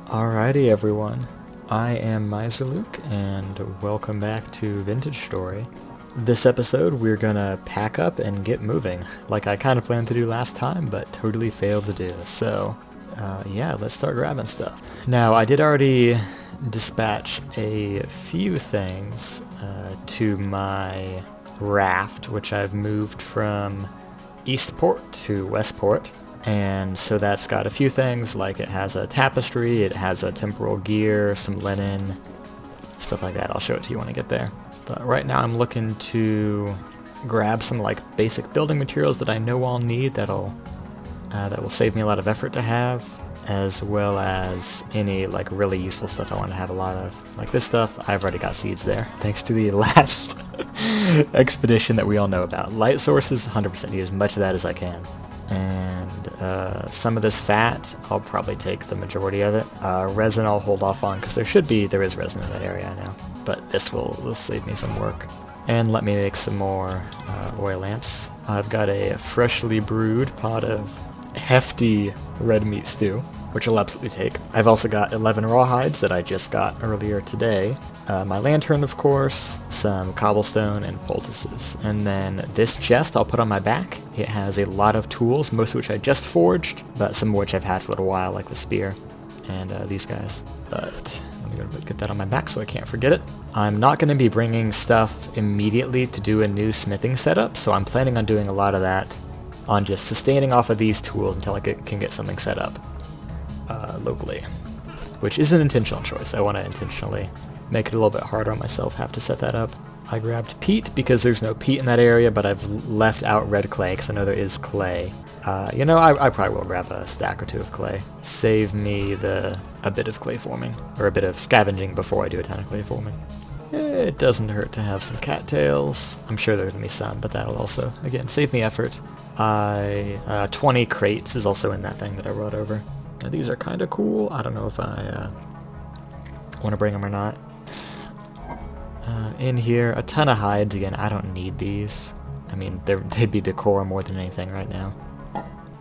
Alrighty everyone, I am Miserluke and welcome back to Vintage Story. This episode we're gonna pack up and get moving, like I kind of planned to do last time but totally failed to do, so yeah, let's start grabbing stuff. Now I did already dispatch a few things to my raft, which I've moved from Eastport to Westport. And so that's got a few things, like it has a tapestry, it has a temporal gear, some linen, stuff like that. I'll show it to you when I get there. But right now I'm looking to grab some like basic building materials that I know I'll need that will save me a lot of effort to have, as well as any like really useful stuff I want to have a lot of. Like this stuff, I've already got seeds there, thanks to the last expedition that we all know about. Light sources, 100% use as much of that as I can. And some of this fat, I'll probably take the majority of it. Resin I'll hold off on, because there is resin in that area, I know. But this will save me some work. And let me make some more oil lamps. I've got a freshly brewed pot of hefty red meat stew, which I'll absolutely take. I've also got 11 rawhides that I just got earlier today. My lantern, of course, some cobblestone, and poultices. And then this chest I'll put on my back. It has a lot of tools, most of which I just forged, but some of which I've had for a little while, like the spear and these guys. But let me go get that on my back so I can't forget it. I'm not going to be bringing stuff immediately to do a new smithing setup, so I'm planning on doing a lot of that on just sustaining off of these tools until I can get something set up locally, which is an intentional choice. I want to intentionally make it a little bit harder on myself, have to set that up. I grabbed peat because there's no peat in that area, but I've left out red clay because I know there is clay. I probably will grab a stack or two of clay. Save me a bit of clay forming, or a bit of scavenging before I do a ton of clay forming. It doesn't hurt to have some cattails. I'm sure there's going to be some, but that'll also, again, save me effort. 20 crates is also in that thing that I brought over. Now, these are kind of cool. I don't know if I want to bring them or not. In here, a ton of hides. Again, I don't need these. I mean, they'd be decor more than anything right now.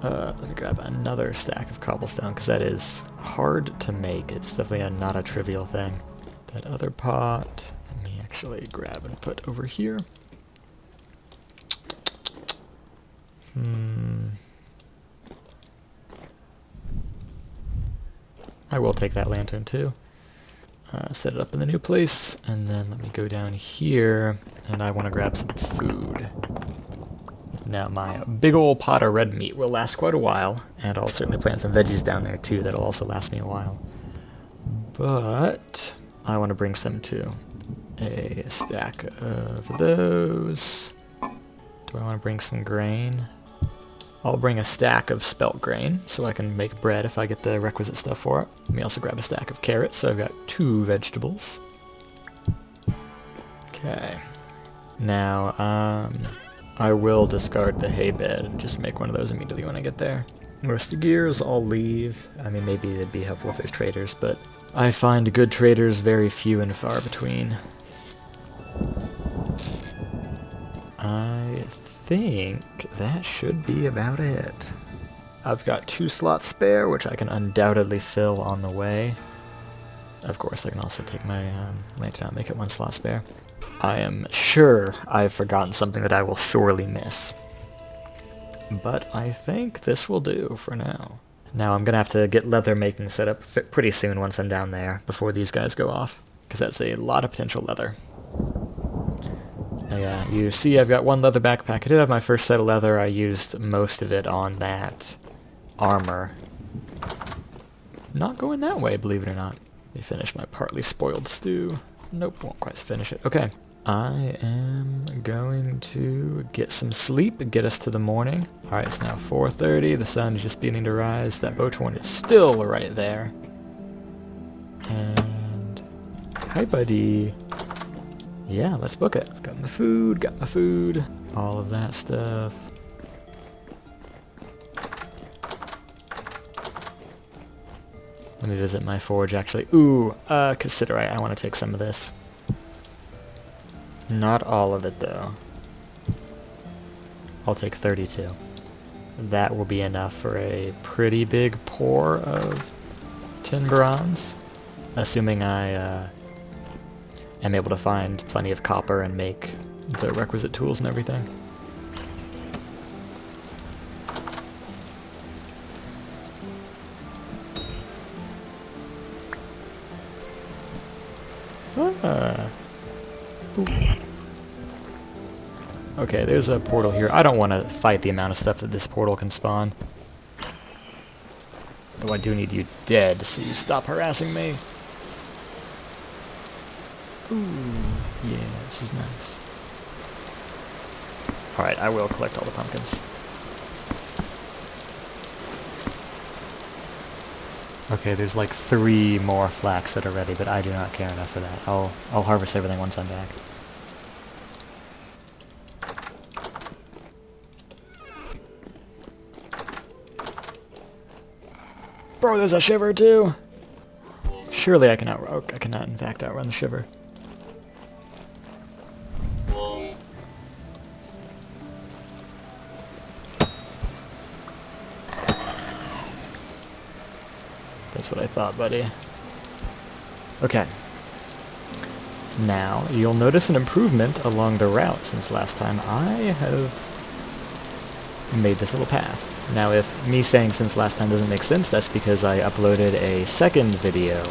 Let me grab another stack of cobblestone, because that is hard to make. It's definitely not a trivial thing. That other pot, let me actually grab and put over here. I will take that lantern too. Set it up in the new place, and then let me go down here, and I want to grab some food. Now my big old pot of red meat will last quite a while, and I'll certainly plant some veggies down there too that'll also last me a while. But I want to bring some too. A stack of those. Do I want to bring some grain? I'll bring a stack of spelt grain so I can make bread if I get the requisite stuff for it. Let me also grab a stack of carrots, so I've got 2 vegetables. Okay. Now, I will discard the hay bed and just make one of those immediately when I get there. Rusty gears I'll leave. I mean, maybe it'd be helpful if there's traders, but I find good traders very few and far between. I think that should be about it. I've got 2 slots spare, which I can undoubtedly fill on the way. Of course, I can also take my lantern out and make it 1 slot spare. I am sure I've forgotten something that I will sorely miss. But I think this will do for now. Now I'm going to have to get leather making set up pretty soon once I'm down there, before these guys go off, because that's a lot of potential leather. Yeah, you see I've got 1 leather backpack. I did have my first set of leather. I used most of it on that armor. Not going that way, believe it or not. Let me finish my partly spoiled stew. Nope, won't quite finish it. Okay. I am going to get some sleep, get us to the morning. Alright, it's now 4:30. The sun is just beginning to rise. That Botorn is still right there. And hi, buddy. Yeah, let's book it. Got my food, all of that stuff. Let me visit my forge, actually. Ooh, considerite. I want to take some of this. Not all of it, though. I'll take 32. That will be enough for a pretty big pour of 10 bronze, assuming I am able to find plenty of copper and make the requisite tools and everything. Ah. Okay, there's a portal here. I don't want to fight the amount of stuff that this portal can spawn. Though I do need you dead, so you stop harassing me. Ooh, yeah, this is nice. Alright, I will collect all the pumpkins. Okay, there's like 3 more flax that are ready, but I do not care enough for that. I'll harvest everything once I'm back. Bro, there's a shiver too! Surely I cannot, I cannot in fact outrun the shiver. That's what I thought, buddy. Okay. Now, you'll notice an improvement along the route since last time. I have made this little path. Now, if me saying since last time doesn't make sense, that's because I uploaded a second video,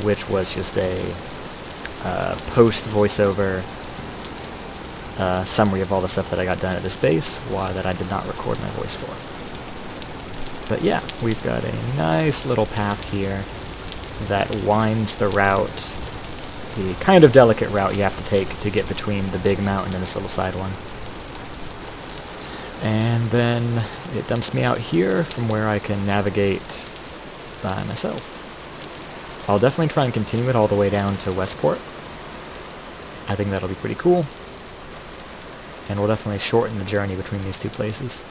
which was just a post voiceover summary of all the stuff that I got done at this base, that I did not record my voice for. But yeah, we've got a nice little path here that winds the route, the kind of delicate route you have to take to get between the big mountain and this little side one. And then it dumps me out here from where I can navigate by myself. I'll definitely try and continue it all the way down to Westport. I think that'll be pretty cool. And we'll definitely shorten the journey between these two places.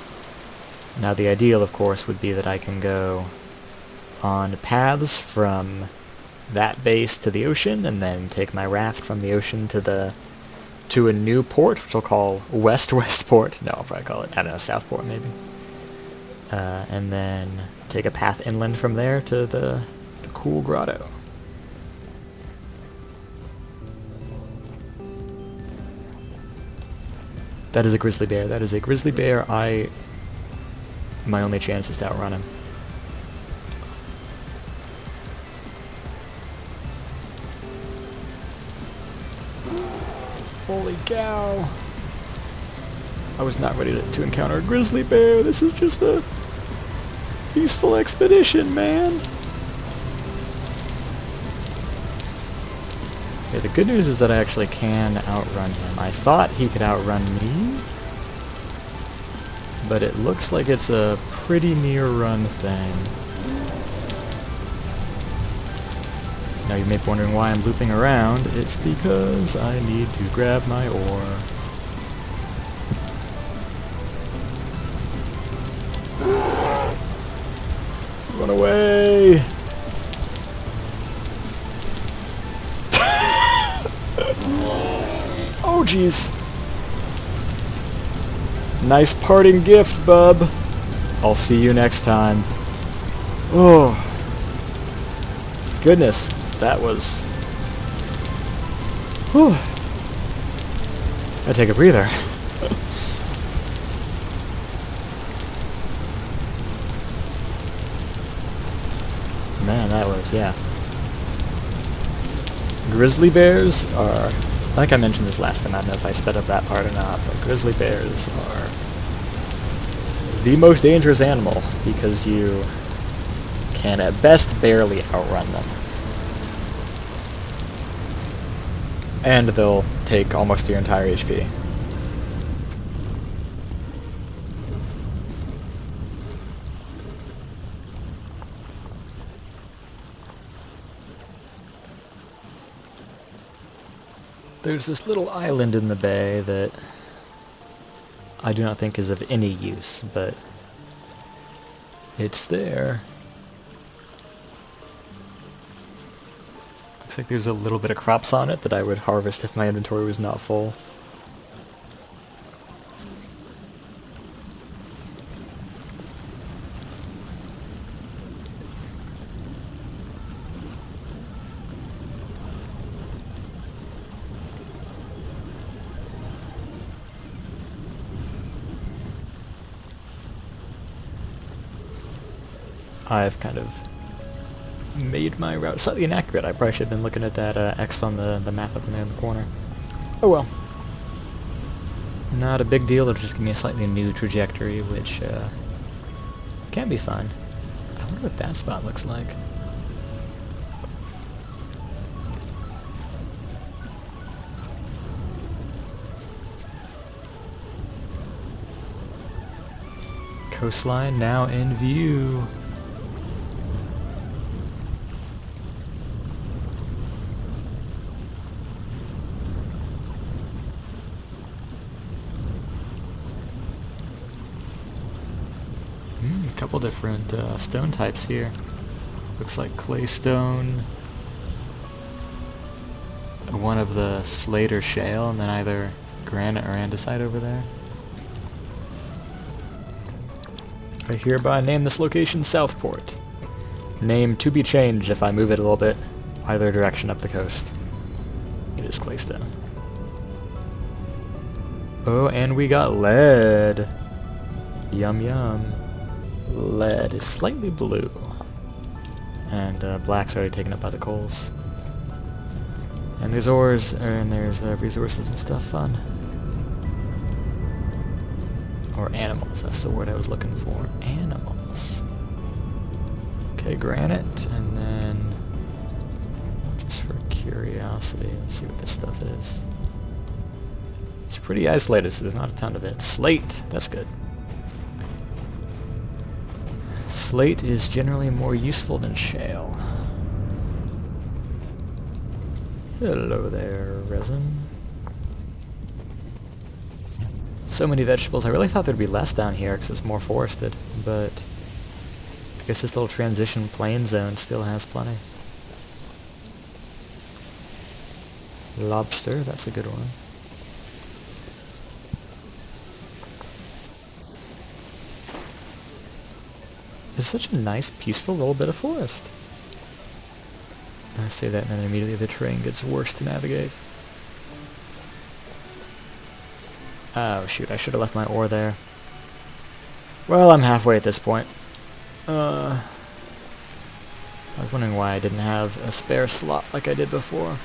Now the ideal, of course, would be that I can go on paths from that base to the ocean, and then take my raft from the ocean to a new port, which I'll call Westport. No, I'll probably call it, I don't know, Southport maybe. And then take a path inland from there to the cool grotto. That is a grizzly bear. That is a grizzly bear. My only chance is to outrun him. Holy cow! I was not ready to encounter a grizzly bear. This is just a peaceful expedition, man. Okay, the good news is that I actually can outrun him. I thought he could outrun me, but it looks like it's a pretty near run thing. Now you may be wondering why I'm looping around. It's because I need to grab my ore. Run away! Oh jeez! Nice parting gift, bub. I'll see you next time. Oh. Goodness, that was... Whew. I take a breather. Man, that was, yeah. Grizzly bears are... I think I mentioned this last time, I don't know if I sped up that part or not, but grizzly bears are the most dangerous animal because you can at best barely outrun them. And they'll take almost your entire HP. There's this little island in the bay that I do not think is of any use, but it's there. Looks like there's a little bit of crops on it that I would harvest if my inventory was not full. I've kind of made my route slightly inaccurate. I probably should have been looking at that X on the map up in there in the corner. Oh well. Not a big deal, it'll just give me a slightly new trajectory, which can be fun. I wonder what that spot looks like. Coastline now in view. A couple different stone types here. Looks like clay stone, one of the slate or shale, and then either granite or andesite over there. I hereby name this location Southport. Name to be changed if I move it a little bit either direction up the coast. It is claystone. Oh, and we got lead. Yum yum. Lead is slightly blue. And black's already taken up by the coals. And there's ores, and there's resources and stuff. Fun. Or animals, that's the word I was looking for. Animals. Okay, granite, and then just for curiosity, let's see what this stuff is. It's pretty isolated, so there's not a ton of it. Slate, that's good. Slate is generally more useful than shale. Hello there, resin. So many vegetables. I really thought there'd be less down here because it's more forested, but I guess this little transition plain zone still has plenty. Lobster, that's a good one. It's such a nice, peaceful little bit of forest. I say that and then immediately the terrain gets worse to navigate. Oh shoot, I should have left my ore there. Well, I'm halfway at this point. I was wondering why I didn't have a spare slot like I did before.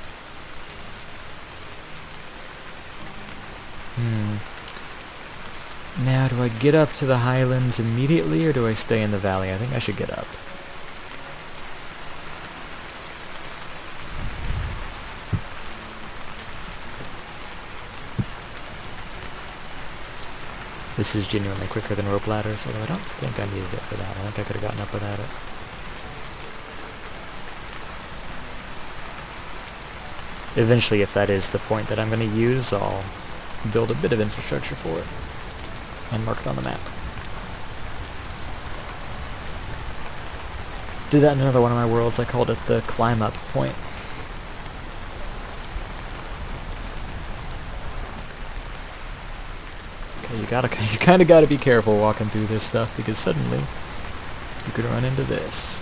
Now, do I get up to the highlands immediately, or do I stay in the valley? I think I should get up. This is genuinely quicker than rope ladders, although I don't think I needed it for that. I think I could have gotten up without it. Eventually, if that is the point that I'm going to use, I'll build a bit of infrastructure for it and mark it on the map. Did that in another one of my worlds. I called it the climb up point. Okay, you kind of gotta be careful walking through this stuff because suddenly you could run into this.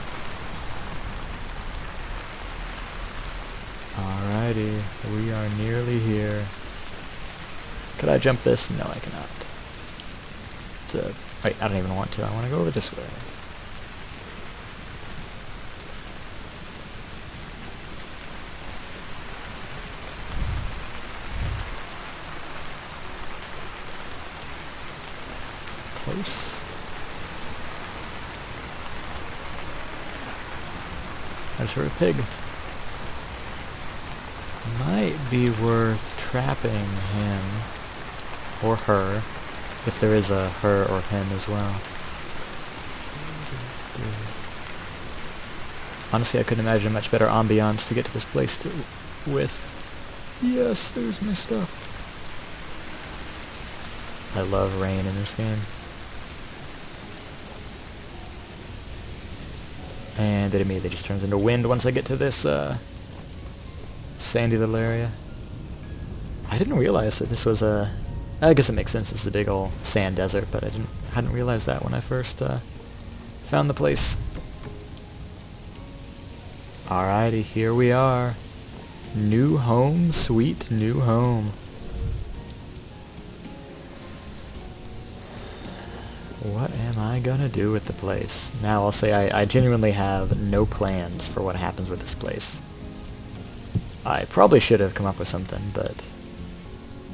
Alrighty, we are nearly here. Could I jump this? No, I cannot. Wait, I don't even want to. I want to go over this way. Close. I just heard a pig. Might be worth trapping him or her, if there is a her or him as well. Honestly, I couldn't imagine a much better ambiance to get to this place with. Yes, there's my stuff. I love rain in this game. And it immediately just turns into wind once I get to this sandy little area. I didn't realize that this was a... I guess it makes sense, this is a big old sand desert, but I hadn't realized that when I first found the place. Alrighty, here we are. New home, sweet new home. what am I gonna do with the place? Now I'll say I genuinely have no plans for what happens with this place. I probably should have come up with something, but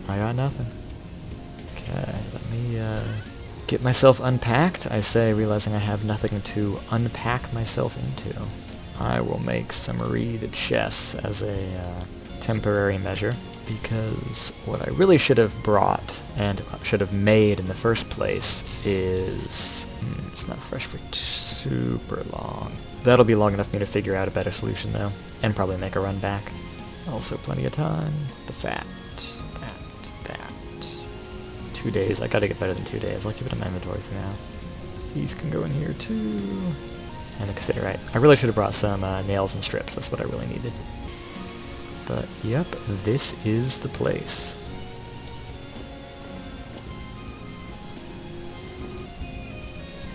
I got nothing. Okay, let me get myself unpacked, I say, realizing I have nothing to unpack myself into. I will make some reed chests as a temporary measure, because what I really should have brought and should have made in the first place is... it's not fresh for super long. That'll be long enough for me to figure out a better solution, though, and probably make a run back. Also plenty of time. The fat. That. 2 days. I gotta get better than 2 days. I'll keep it in my inventory for now. These can go in here, too. And the considerite. I really should have brought some nails and strips. That's what I really needed. But, yep, this is the place.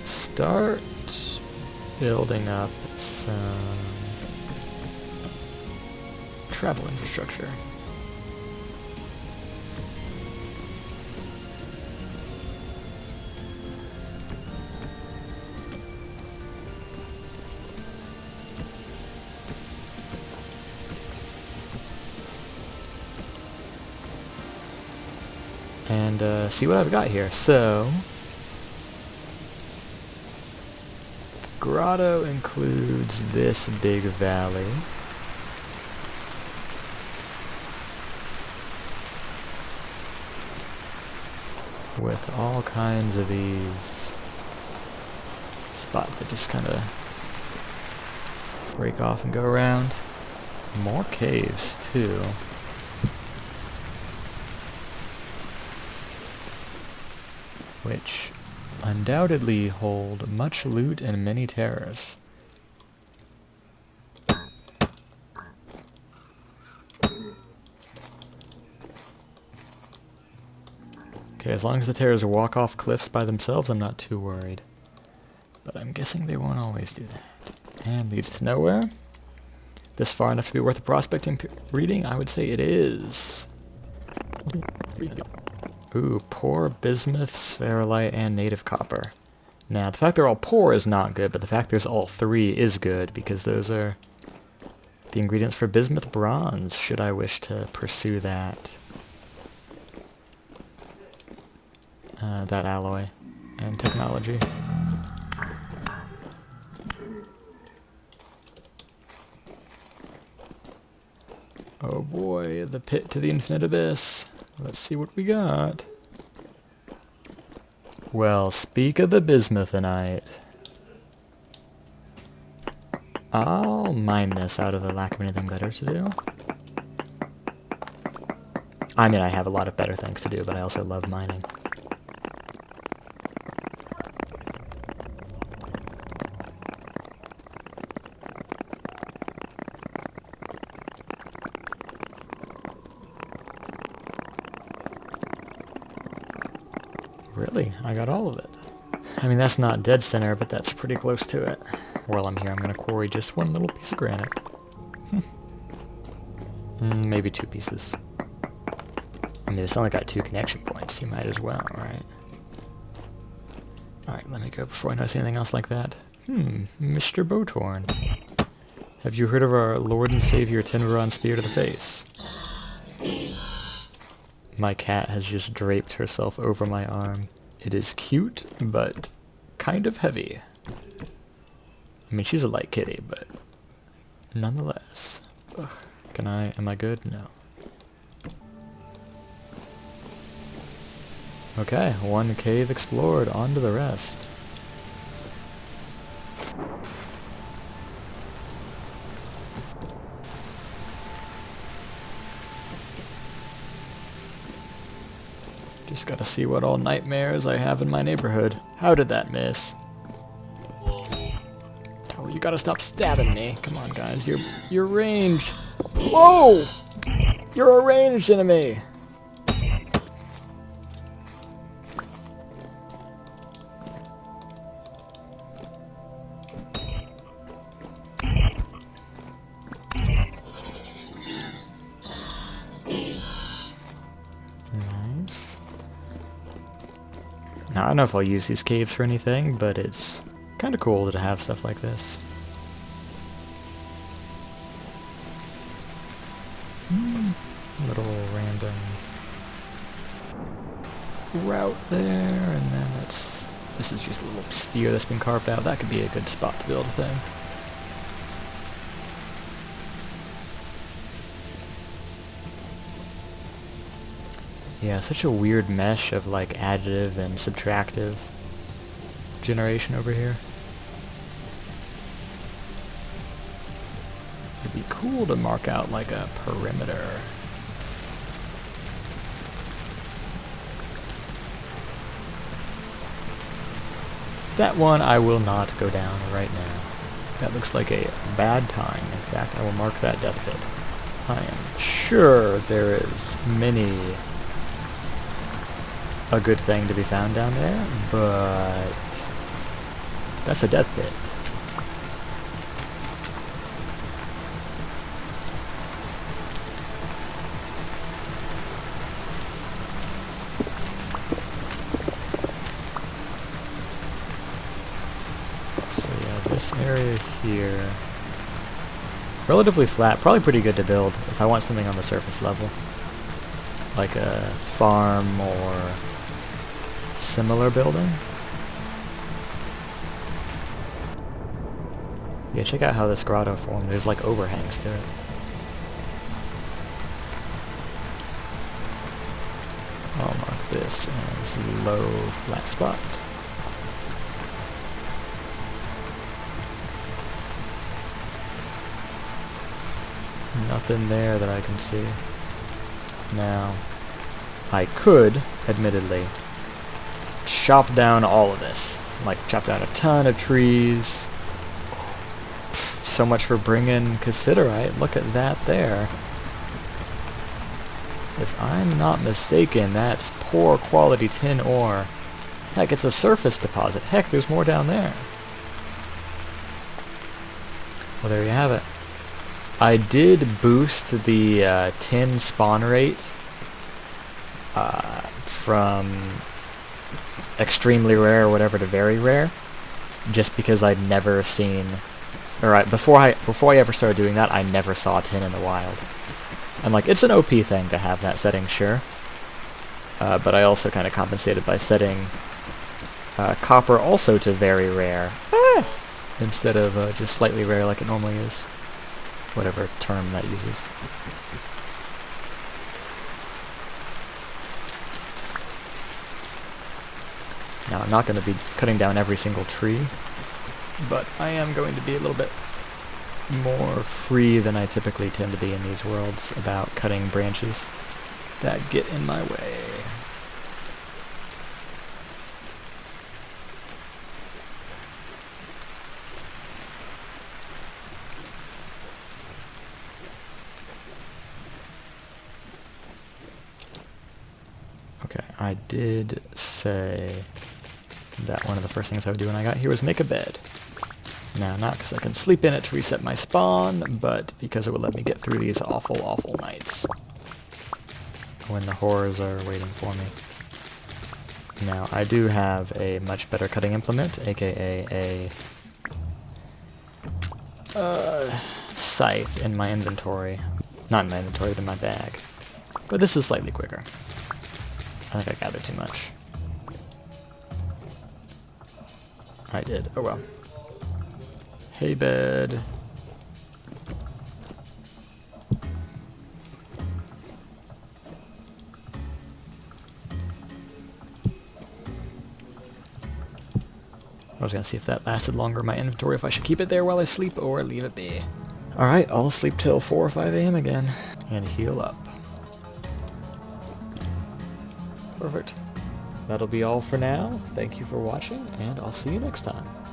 Start building up some travel infrastructure. And see what I've got here. So, grotto includes this big valley. With all kinds of these spots that just kind of break off and go around. More caves, too. Which undoubtedly hold much loot and many terrors. Okay, as long as the terrors walk off cliffs by themselves, I'm not too worried. But I'm guessing they won't always do that. And leads to nowhere. This far enough to be worth a prospecting reading? I would say it is. Ooh, poor bismuth, spherolite, and native copper. Now, the fact they're all poor is not good, but the fact there's all three is good, because those are the ingredients for bismuth bronze, should I wish to pursue that. That alloy and technology. Oh boy, the pit to the infinite abyss. Let's see what we got. Well, speak of the bismuthanite. I'll mine this out of a lack of anything better to do. I mean, I have a lot of better things to do, but I also love mining. Really? I got all of it. I mean, that's not dead center, but that's pretty close to it. While I'm here, I'm going to quarry just one little piece of granite. Maybe 2 pieces. I mean, it's only got 2 connection points. You might as well, right? Alright, let me go before I notice anything else like that. Mr. Botorn. Have you heard of our Lord and Savior Tinveron Spear to the face? My cat has just draped herself over my arm. It is cute, but kind of heavy. I mean, she's a light kitty, but nonetheless. Ugh. Am I good? No. Okay, 1 cave explored, on to the rest. Just gotta see what all nightmares I have in my neighborhood. How did that miss? Oh, you gotta stop stabbing me. Come on, guys. You're ranged. Whoa! You're a ranged enemy. Now, I don't know if I'll use these caves for anything, but it's kind of cool to have stuff like this. Little random route there, and then this is just a little sphere that's been carved out. That could be a good spot to build a thing. Yeah, such a weird mesh of like additive and subtractive generation over here. It'd be cool to mark out like a perimeter. That one I will not go down right now. That looks like a bad time. In fact, I will mark that death pit. I am sure there is a good thing to be found down there, but that's a death pit. So yeah, this area here, relatively flat, probably pretty good to build if I want something on the surface level, like a farm or similar building. Yeah, check out how this grotto formed. There's like overhangs to it. I'll mark this as low flat spot. Nothing there that I can see. Now, I could, admittedly, chop down all of this. Like, chop down a ton of trees. So much for bringing cassiterite. Look at that there. If I'm not mistaken, that's poor quality tin ore. Heck, it's a surface deposit. Heck, there's more down there. Well, there you have it. I did boost the tin spawn rate from extremely rare or whatever to very rare, just because I'd never seen, before I ever started doing that, I never saw tin in the wild. And like, it's an OP thing to have that setting, sure, but I also kind of compensated by setting copper also to very rare, instead of just slightly rare like it normally is, whatever term that uses. Now, I'm not going to be cutting down every single tree, but I am going to be a little bit more free than I typically tend to be in these worlds about cutting branches that get in my way. Okay, I did say that one of the first things I would do when I got here was make a bed. Now, not because I can sleep in it to reset my spawn, but because it would let me get through these awful, awful nights when the horrors are waiting for me. Now, I do have a much better cutting implement, aka a scythe in my inventory. Not in my inventory, but in my bag. But this is slightly quicker. I think I gathered too much. I did. Oh well. Hay bed. I was gonna see if that lasted longer in my inventory, if I should keep it there while I sleep or leave it be. Alright, I'll sleep till 4 or 5 a.m. again. And heal up. Perfect. That'll be all for now. Thank you for watching, and I'll see you next time.